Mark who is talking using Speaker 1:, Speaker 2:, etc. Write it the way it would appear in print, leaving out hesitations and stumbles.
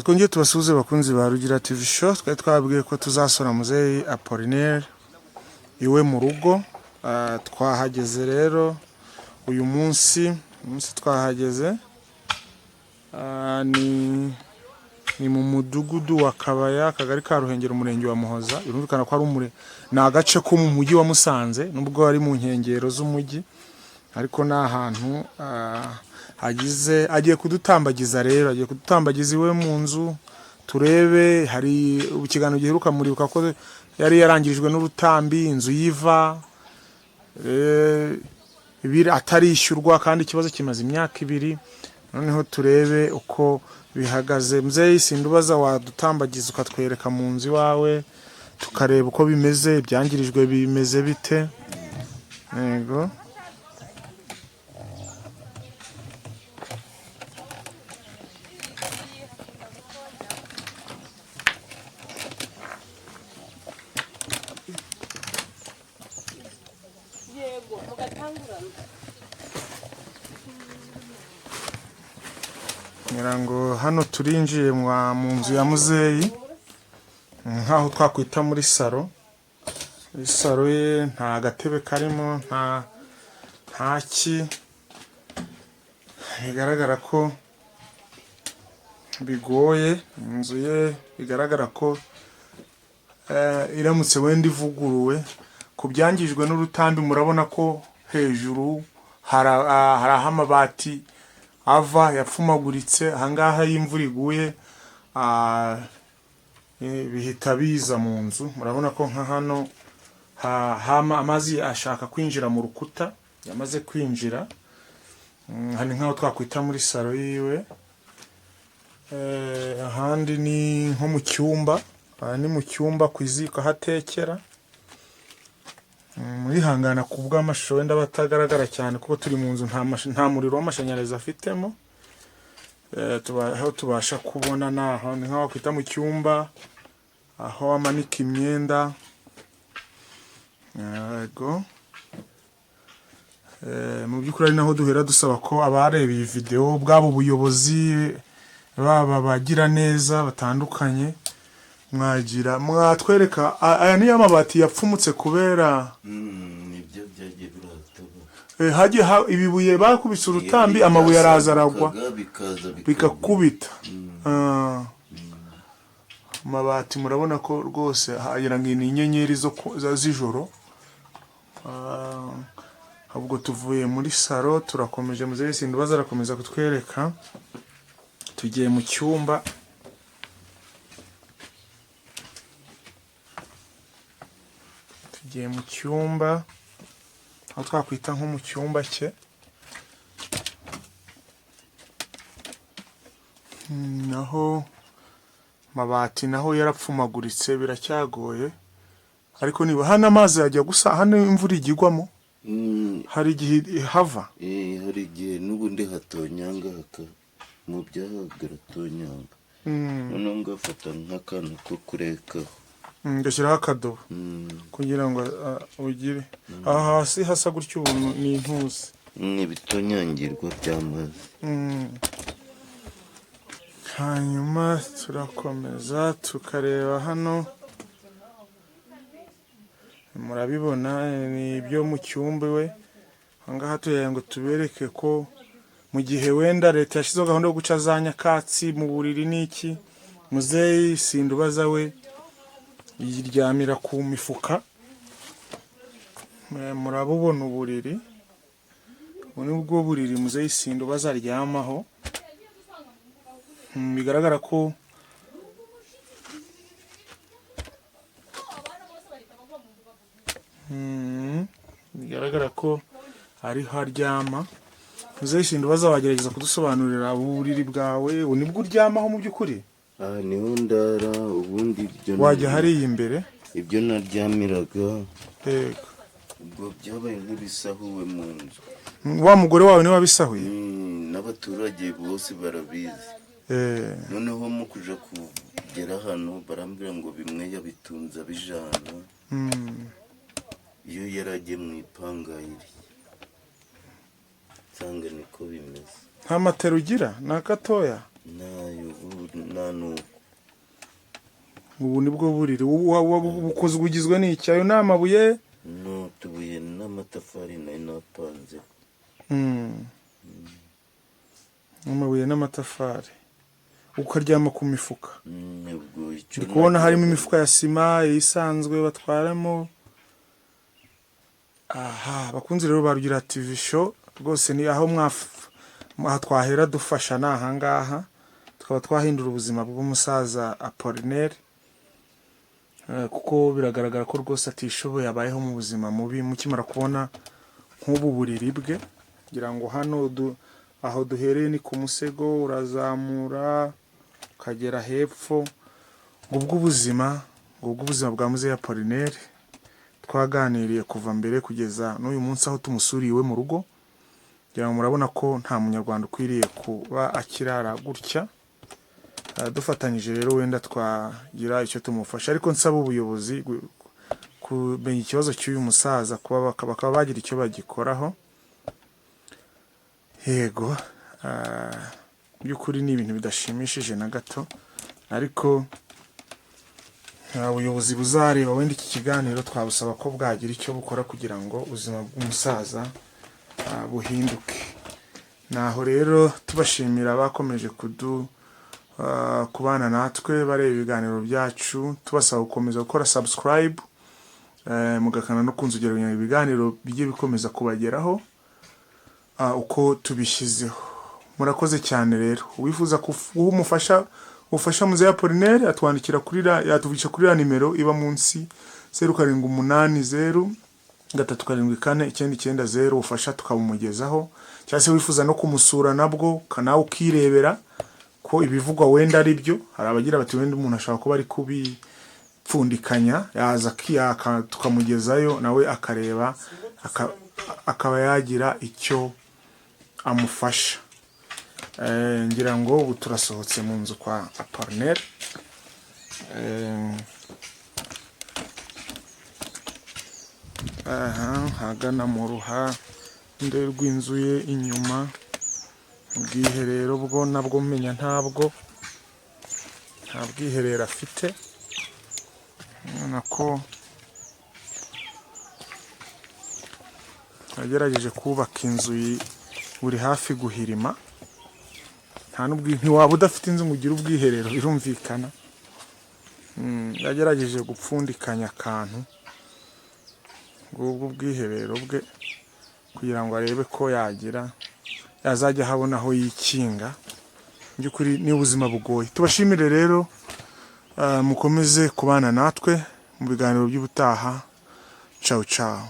Speaker 1: Twongeye tubasuhuze bakunzi ba Rugira TV Show. Twari twabwiye ko tuzasura Muzeyi Apollinaire iwe mu rugo. Twahageze rero uyu munsi twahageze ni mu mudugudu wa Kabaya, akagari ka Ruhengeri, umurenge wa Muhoza. Birumvikana ko ari ni agace ko mu mujyi wa Musanze, nubwo ari mu nkengero z'umujyi, ariko ni ahantu agiye kudutambagiza rero, agiye kudutambagiza iwe mu nzu turebe. Hari ikiganiro giheruka muribuka ko yari yarangirijwe n'urutambi, inzu yiva atarishyurwa kandi ikibazo kimaze imyaka 2. Noneho turebe uko bihagaze. Muzeyi, sindubaza wadutambagiza ukatwereka mu nzu iwawe, tukareba uko bimeze, ibyangirijwe bimeze bite. Yego. Ngirango hano turinjiye mu nzu ya Muzeyi, nkaho twakwita muri salo. Muri salo ye nta gatebe karimo, ntaki, bigaragara ko bigoye. Inzu ye bigaragara ko iramutse wenda ivuguruwe. Ku byangijwe n'urutambi murabona ko hejuru hari aho amabati ava yapfumaguritse. Ahangaha y'imvura iguye bihita biza mu nzu. Murabona ko nka hano amazi ashaka kwinjira mu rukuta, yamaze kwinjira. Hani nkaho twakwita muri salo yiwe. Ahandi ni nko mu cyumba, ni mu cyumba ku iziko hatekera. Murihangana ku bw'amashusho wenda batagaragara cyane kuko turi mu nzu, nta muriro w'amashanyarazi afitemo. Aho tubasha kubona naho ni nkaho kwita mu cyumba, aho amanika imyenda. Yego. Mu by'ukuri ari naho duhera dusaba ko abareba iyi video, bwabo ubuyobozi, baba bagira neza batandukanye, mwatwereka aya niyo amabati yapfumutse kubera
Speaker 2: nibyo byagiye biratoba.
Speaker 1: ibibuye bakubise urutambi, amabuye araza aragwa bikakubita. Amabati murabona ko rwose hagira ngo ni inyenyeri z'ijoro. Ahubwo tuvuye muri salo turakomeje. Muzeyi sindubaza arakomeza kutwereka. Tugiye mu cyumba. Tugiye mu cyumba aho twakwita nko mu cyumba cye. Naho mabati naho yarapfumaguritse, biracyagoye. Ariko niba hano amazi yajya gusa, hano imvura igigwamo, hari igihe hava.
Speaker 2: Hari igihe n'ubundi hatonyanga mu byahagara tonyanga. Noneho ngafata nk'akantu ko kurekaho,
Speaker 1: ngashyiraho akadobo kugira ngo ugire. Aha hasi hasa gutyo ubuntu ni intuzi,
Speaker 2: ibitonyangirwa by'amazi.
Speaker 1: Hanyuma turakomeza tukareba hano. Murabibona ni ibyo mu cyumba we. Ahangaha tuyaye ngo tubereke ko mu gihe wenda leta yashyizeho gahunda yo guca za nyakatsi mu buriri n'iki, Muzeyi sindubaza we yiryamira ku mifuka. Murabubona uburiri, ubu ni bwo buriri Muzeyi sindubaza aryamaho. Bigaragara ko ariho aryama. Muzeyi sindubaza wagerageza kudusobanurira uburiri bwawe, ubu nibwo uryamaho mu by'ukuri?
Speaker 2: Niho ndara. Ubundi ibyo
Speaker 1: wajya hariya imbere,
Speaker 2: ibyo naryamiraga
Speaker 1: yego,
Speaker 2: ubwo byabaye nk'ibisahuwe mu nzu.
Speaker 1: Wa mugore wawe niwe wabisahuye?
Speaker 2: N'abaturage bose barabizi. Noneho mu kuja kugera hano barambwira ngo bimwe yabitunze abijana. Iyo yaragiye mu ipangayiri nsanga niko bimeze.
Speaker 1: Nta matera ugira? Ni akatoya?
Speaker 2: nayo nuko
Speaker 1: ubu nibwo buriri bukozwe bugizwe n'iki? Ayo ni amabuye
Speaker 2: n'utubuye n'amatafari nayo napanze.
Speaker 1: amabuye n'amatafari, ukaryama ku mifuka. Ndi kubona harimo imifuka ya sima isanzwe batwaramo. Aha, bakunzi rero ba Rugira TV show, rwose ni aho twahera dufasha n'ahangaha, tukaba twahindura ubuzima bw'umusaza Apollinaire, kuko biragaragara ko rwose atishoboye, abayeho mu buzima mubi. Mukimara kubona nk'ubu buriri bwe, ngira ngo hano aho duhereye ni ku musego, urazamura ukagera hepfo. Ngubwo ubuzima bwa muzehe Apollinaire twaganiriye kuva mbere kugeza n'uyu munsi aho tumusuriye iwe mu rugo. Ngira ngo murabona ko nta munyarwanda ukwiriye kuba akirara gutya. Dufatanyije rero wenda twagira icyo tumufasha, ariko nsaba ubuyobozi kumenya ikibazo cy'uyu musaza, bakaba bagira icyo bagikoraho. Yego, by'ukuri ni ibintu bidashimishije na gato, ariko ubuyobozi buzareba wenda iki kiganiro, twabusaba ko bwagira icyo bukora kugira ngo ubuzima bw'umusaza buhinduke. Naho rero tubashimira bakomeje kubana natwe bareba ibiganiro byacu, tubasaba gukomeza gukora subscribe, mugakana no kunzugera ibiganiro bijye bikomeza kubageraho uko tubishyizeho. Murakoze cyane rero. Wifuza umufasha muzehe Apollinaire, atwandikira yatuvugisha kuri ya nimero iba munsi 0780 374 ufasha tukabumugezaho. Cyangwa se wifuza no kumusura nabwo nawe ukirebera ko ibivugwa wenda ari byo. Hari abagira bati wenda umuntu ashaka kuba ari kubipfundikanya, yaza tukamugezayo nawe akareba, akaba yagira icyo amufasha. Ngira ngo ubu turasohotse mu nzu kwa Apollinaire. Hagana mu ruhande rw'inzu ye inyuma, ubwiherero bwo nabwo menya nta bwiherero afite. Ubona ko yagerageje kubaka inzu buri hafi guhirima. Ntiwaba udafite inzu ngo ugire ubwiherero, birumvikana. Yagerageje gupfundikanya akantu ubwo ubwiherero bwe kugira ngo arebe ko yazajya habona aho yikinga. By'ukuri ni ubuzima bugoye. Tubashimire rero, mukomeze kubana natwe mu biganiro by'ubutaha. Ciao ciao.